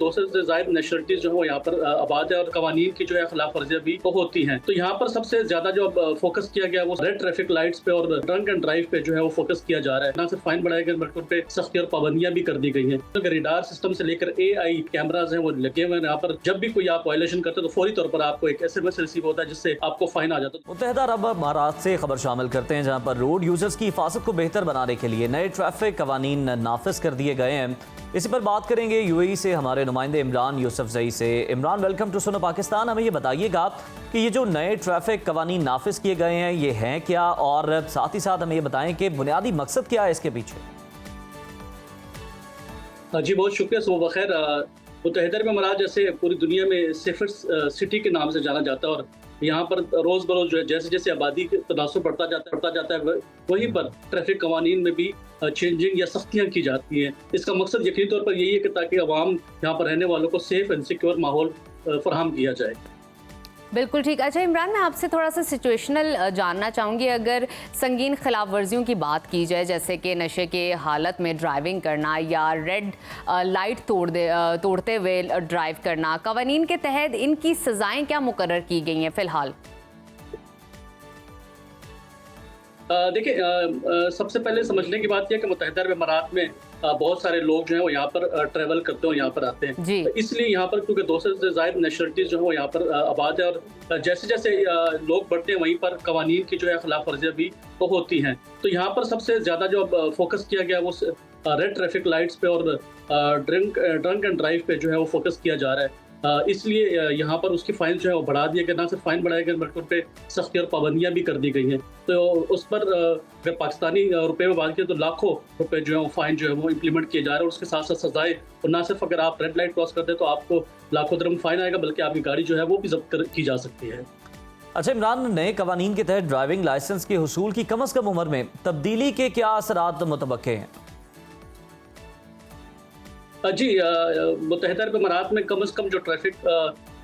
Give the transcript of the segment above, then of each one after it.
2 से ज़ायद नेशनलिटीज़ जो है वो यहाँ पर आबाद है और कवानीन की जो है खिलाफ वर्जियाँ भी होती हैं। तो यहाँ पर सबसे ज़्यादा जो फोकस किया गया वो रेड ट्रैफिक लाइट्स पे और ड्रंक एंड ड्राइव पे जो है वो फोकस किया जा रहा है। ना सिर्फ फाइन बढ़ाए गए बल्कि उन पे सख्ती और पाबंदियां भी कर दी गई हैं। तो रेडार सिस्टम से लेकर AI कैमराज हैं वो लगे हुए हैं। यहाँ पर जब भी कोई आप वायलेशन करते हैं तो फौरी तौर पर आपको एक SMS रिसीव होता है जिससे आपको फाइन आ जाता है। मुत्तहिदा अरब अमारात से खबर शामिल करते हैं जहाँ पर रोड यूजर्स की हिफाजत को बेहतर बनाने के लिए नए ट्रैफिक कवानीन नाफिज कर दिए गए हैं। इसी पर बात करेंगे UAE से हमारे नुमाइंदे इमरान यूसुफजई से। इमरान, वेलकम टू सुनो पाकिस्तान। हमें ये बताइएगा कि ये जो नए ट्रैफिक कवानीन नाफिज किए गए हैं ये हैं क्या, और साथ ही साथ हमें ये बताएं कि बुनियादी मकसद क्या है इसके पीछे। जी बहुत शुक्रिया। सुबह बखैर। मुत्तहिदा अरब अमारात जैसे पूरी दुनिया में सेफेस्ट सिटी के नाम से जाना जाता है और यहाँ पर रोज़ बरोज़ जो है जैसे जैसे आबादी का तनासुर बढ़ता जाता है वहीं पर ट्रैफिक कवानीन में भी चेंजिंग या सख्तियाँ की जाती हैं। इसका मकसद यकीनी तौर पर यही है कि ताकि आवाम यहाँ पर रहने वालों को सेफ एंड सिक्योर माहौल फराहम किया जाए। बिल्कुल ठीक। अच्छा इमरान, मैं आपसे थोड़ा सा सिचुएशनल जानना चाहूँगी। अगर संगीन खिलाफ वर्जियों की बात की जाए, जैसे कि नशे के हालत में ड्राइविंग करना या रेड लाइट तोड़ते हुए ड्राइव करना, कवानीन के तहत इनकी सज़ाएं क्या मुकर्रर की गई हैं फ़िलहाल? देखिए, सबसे पहले समझने की बात यह कि मुत्तहिदा अरब अमारात में बहुत सारे लोग जो हैं वो यहाँ पर ट्रैवल करते हैं और यहाँ पर आते हैं। जी। तो इसलिए यहाँ पर क्योंकि 2 से ज़ायद नेशनलिटीज़ जो है वो यहाँ पर आबाद है और जैसे जैसे लोग बढ़ते हैं वहीं पर कवानीन की जो है खिलाफ वर्जियाँ भी होती हैं। तो यहाँ पर सबसे ज़्यादा जो फोकस किया गया वो रेड ट्रैफिक लाइट्स पे और ड्रंक एंड ड्राइव पे जो है वो फोकस किया जा रहा है। इसलिए यहाँ पर उसकी फाइन जो है वो बढ़ा दिया गया। ना सिर्फ फाइन बढ़ाए गए बल्कि उन पे सख्ती और पाबंदियां भी कर दी गई हैं। तो उस पर अगर पाकिस्तानी रुपए में बात करें तो लाखों रुपए जो है वो फाइन जो है वो इम्प्लीमेंट किए जा रहे हैं और उसके साथ साथ सजाएं। और ना सिर्फ अगर आप रेड लाइट क्रॉस करते हैं तो आपको लाखों दिरहम फाइन आएगा बल्कि आपकी गाड़ी जो है वो भी जब्त की जा सकती है। अच्छा इमरान, नए कवानीन के तहत ड्राइविंग लाइसेंस के हुसूल की कम अज़ कम उम्र में तब्दीली के क्या असरात मुतवक्के हैं? जी, मुत्तहिदा अरब अमारात में कम से कम जो ट्रैफिक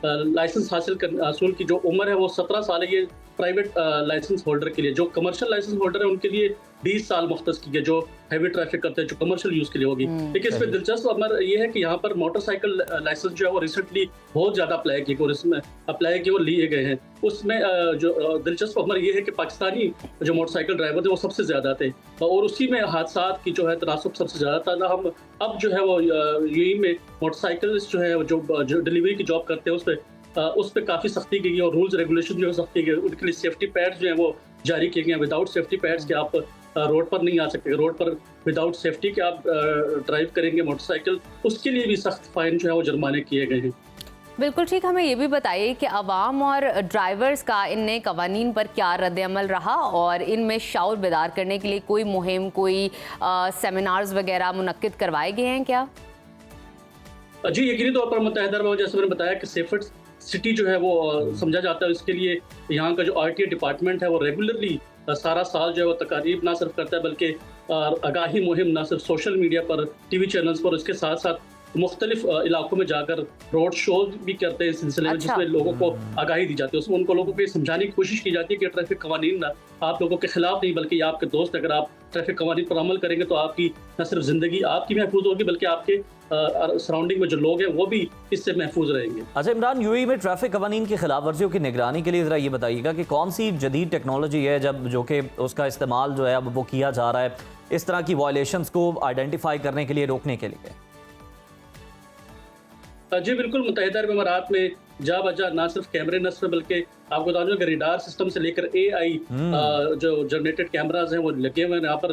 लाइसेंस हासिल की जो उम्र है वो 17 साल है। ये प्राइवेट लाइसेंस होल्डर के लिए। जो कमर्शियल लाइसेंस होल्डर है उनके लिए 20 साल मुख्तस की है, जो हैवी ट्रैफिक करते हैं, जो कमर्शियल यूज़ के लिए होगी। लेकिन इसमें दिलचस्प अमर ये है कि यहाँ पर मोटरसाइकिल लाइसेंस जो है वो रिसेंटली बहुत ज़्यादा अप्लाई किए और इसमें अप्लाई किए और लिए गए हैं। उसमें जो दिलचस्प अमर ये है कि पाकिस्तानी जो मोटरसाइकिल ड्राइवर थे वो सबसे ज़्यादा थे और उसी में हादसात की जो है तनासुब सबसे ज़्यादा था। हम अब जो है वो यही में मोटरसाइकिल जो है जो डिलीवरी की जॉब करते हैं उस पर काफ़ी सख्ती की गई और रूल्स रेगुलेशन जो है सख्ती की गई। उनके लिए सेफ्टी पैड्स जो है वो जारी किए गए हैं। विदाउट सेफ्टी पैड्स के आप रोड पर नहीं आ सकते। रोड पर विदाउट सेफ्टी के आप ड्राइव करेंगे मोटरसाइकिल, उसके लिए भी सख्त फाइन जो है वो जुर्माने किए गए हैं। बिल्कुल ठीक। हमें ये भी बताइए कि अवाम और ड्राइवर्स का इन नए कवानीन पर क्या रद्द-ए-अमल रहा और इनमें शऊर बेदार करने के लिए कोई मुहिम, कोई सेमिनार्स वगैरह मुनक्किद करवाए गए हैं क्या? जी, यकीनी तौर पर मुत्तहिदा अरब जैसे मैंने बताया कि सेफेस्ट सिटी जो है वो समझा जाता है। इसके लिए यहाँ का जो RTA डिपार्टमेंट है वो रेगुलरली सारा साल जो है वो तकारीब ना सिर्फ करता है बल्कि आगाही मुहिम ना सिर्फ सोशल मीडिया पर, TV चैनल्स पर, उसके साथ साथ मुख्तलिफ इलाकों में जाकर रोड शो भी करते हैं इस सिलसिले में। अच्छा। जिसमें लोगों को आगाही दी जाती है। उसमें उनको लोगों को ये समझाने की कोशिश की जाती है कि ट्रैफिक कवानीन ना आप लोगों के खिलाफ नहीं बल्कि आपके दोस्त। अगर आप ट्रैफिक कवानीन पर अमल करेंगे तो आपकी न सिर्फ ज़िंदगी आपकी महफूज होगी बल्कि आपके सराउंडिंग में जो लोग हैं वो भी इससे महफूज रहेंगे। अच्छा इमरान, UAE में ट्रैफिक कवानीन की खिलाफ वर्जियों की निगरानी के लिए ज़रा ये बताइएगा कि कौन सी जदीद टेक्नोलॉजी है जो कि उसका इस्तेमाल जो है अब वो किया जा रहा है इस तरह की वायलेशंस को आइडेंटिफाई करने के लिए, रोकने के लिए? जी बिल्कुल, मुत्तहिदा अरब अमारात में जा बजा ना सिर्फ कैमरे नस्ब बल्कि आपको बता दूं कि रेडार सिस्टम से लेकर AI जो जनरेटेड कैमराज हैं वो लगे हुए हैं। यहाँ पर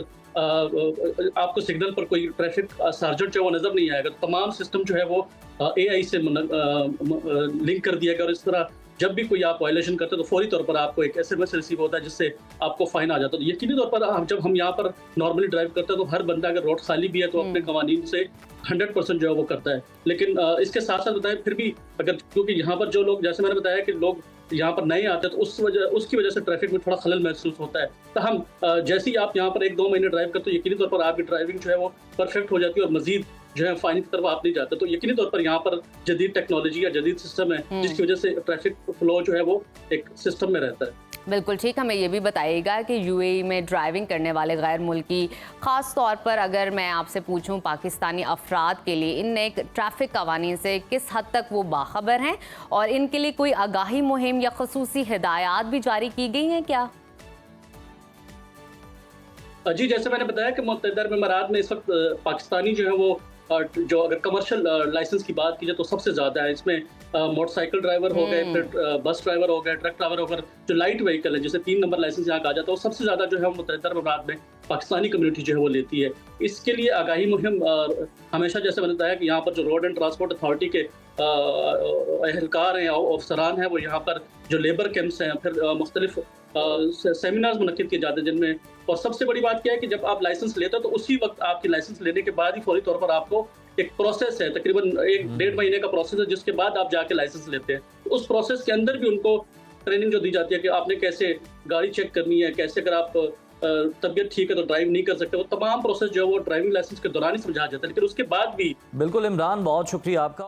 आपको सिग्नल पर कोई ट्रैफिक सार्जेंट जो है वो नजर नहीं आएगा। तो तमाम सिस्टम जो है वो AI से लिंक कर दिया गया और इस तरह जब भी कोई आप वायलेशन करते हैं तो फौरी तौर पर आपको एक SMS रिसीव होता है जिससे आपको फाइन आ जाता है। तो यकीनी तौर पर जब हम यहाँ पर नॉर्मली ड्राइव करते हैं तो हर बंदा अगर रोड खाली भी है तो अपने कवानीन से 100% जो है वो करता है। लेकिन इसके साथ साथ बताएं फिर भी अगर, क्योंकि यहाँ पर जो लोग, जैसे मैंने बताया कि लोग यहाँ पर नए आते हैं तो उसकी वजह से ट्रैफिक में थोड़ा खलल महसूस होता है। तो हम जैसे ही आप यहाँ पर 1-2 महीने ड्राइव करते हो यकीनी तौर पर आपकी ड्राइविंग जो है वो परफेक्ट हो जाती है और मजीद जो है फाइन की तरफ आप नहीं जाते। तो यकीनी तौर पर यहाँ पर जदीद टेक्नोलॉजी या जदीद सिस्टम है जिसकी वजह से ट्रैफिक फ्लो जो है वो एक सिस्टम में रहता है। बिल्कुल ठीक। हमें ये भी बताइएगा कि यूएई में ड्राइविंग करने वाले गैर मुल्की, ख़ास तौर पर अगर मैं आपसे पूछूं पाकिस्तानी अफराद के लिए इन नए ट्रैफिक कवानीन से किस हद तक वो बाखबर हैं और इनके लिए कोई आगाही मुहिम या खसूसी हिदायत भी जारी की गई हैं क्या? जी, जैसे मैंने बताया कि मुत्तहिदा अरब अमीरात में इस वक्त पाकिस्तानी जो है वो जो अगर कमर्शियल लाइसेंस की बात की जाए तो सबसे ज़्यादा है। इसमें मोटरसाइकिल ड्राइवर हो गए, फिर बस ड्राइवर हो गए, ट्रक ड्राइवर हो गए, जो लाइट व्हीकल है जिसे 3 नंबर लाइसेंस यहाँ कहा जाता है, वो सबसे ज़्यादा जो है मुत्तहिदा अरब अमीरात में पाकिस्तानी कम्युनिटी जो है वो लेती है। इसके लिए आगाही मुहिम हमेशा, जैसे मैंने बताया कि यहाँ पर जो रोड एंड ट्रांसपोर्ट अथॉरिटी के एहलकार हैं, ऑफिसरान हैं, वो यहाँ पर जो लेबर कैंप्स हैं, फिर मुख्तलिफ सेमिनार्स मुनक्किद किए जाते हैं जिनमें, और सबसे बड़ी बात क्या है कि जब आप लाइसेंस लेते हो तो उसी वक्त आपकी लाइसेंस लेने के बाद ही फौरी तौर पर आपको एक प्रोसेस है, तकरीबन 1-1.5 महीने का प्रोसेस है जिसके बाद आप जाके लाइसेंस लेते हैं। तो उस प्रोसेस के अंदर भी उनको ट्रेनिंग जो दी जाती है कि आपने कैसे गाड़ी चेक करनी है, कैसे अगर आप तबीयत ठीक है तो ड्राइव नहीं कर सकते, वो तमाम प्रोसेस जो है वो ड्राइविंग लाइसेंस के दौरान ही समझाया जाता है। लेकिन उसके बाद भी बिल्कुल इमरान, बहुत शुक्रिया आपका।